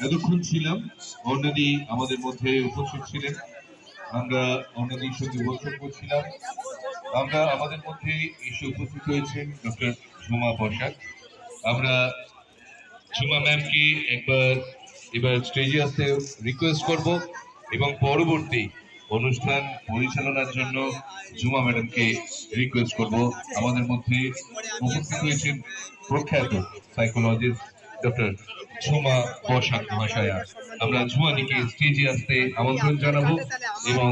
এতক্ষণ ছিলাম। অন্যদি আমাদের মধ্যে উপস্থিত ছিলেন, আমরা অন্যদির সঙ্গে বৈঠক করছিলাম। আমরা আমাদের মধ্যে এসে উপস্থিত হয়েছেন ডক্টর ঝুমা বসাক। আমরা ঝুমা ম্যামকে এবার স্টেজে আসতে রিকোয়েস্ট করব এবং পরবর্তী অনুষ্ঠান পরিচালনার জন্য ঝুমা ম্যাডামকে রিকোয়েস্ট করব। আমাদের মধ্যে উপস্থিত হয়েছেন প্রখ্যাত সাইকোলজিস্ট ডক্টর ঝুমা বসাক মহাশয়া। আমরা ঝুমানিকে স্টেজে আসতে আমন্ত্রণ জানাবো এবং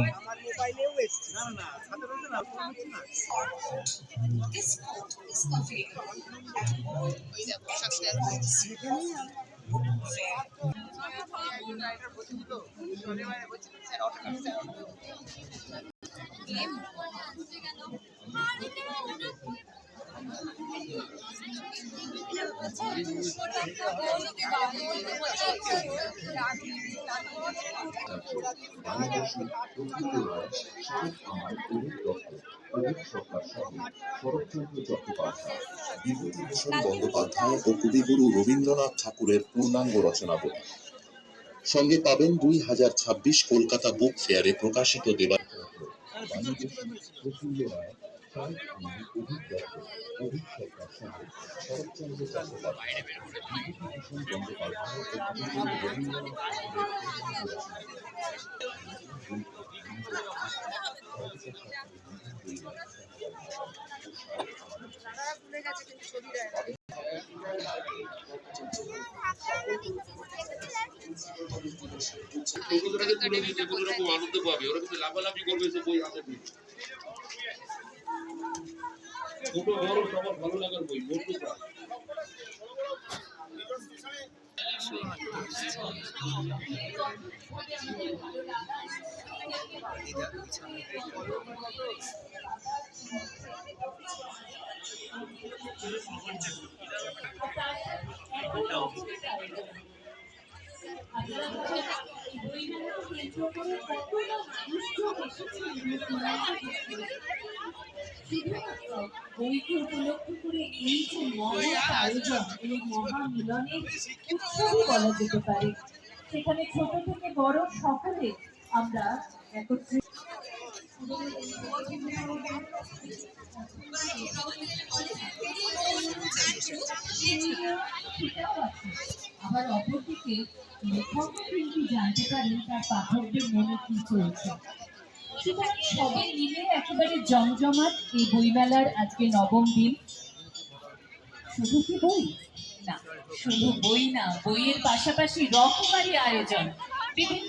বন্দ্যোপাধ্যায় ও কবিগুরু রবীন্দ্রনাথ ঠাকুরের পূর্ণাঙ্গ রচনাবলী সঙ্গে পাবেন 2026 কলকাতা বুক ফেয়ারে প্রকাশিত আনন্দ পাবে, ওরা কিন্তু লাফালাফি করবে যে বই হাতে পেয়ে। ছোট বড় সবার ভালো লাগার বই বন্ধুরা। বইকে উপলক্ষ করে এই যে মহা আয়োজন, এই মহামিলনের উৎসব বলা যেতে পারে। সেখানে ছোট থেকে বড় সকলে আমরা একত্রে আবার অপরদিকে লেখক কিন্তু জানতে পারেন তার পাঠকদের মনে কি চলছে। সুতরাং সবাই মিলে একেবারে জমজমাট এই বইমেলার আজকে নবম দিন। শুধু কি বই না, শুধু বই না, বইয়ের পাশাপাশি রকমারি আয়োজন, বিভিন্ন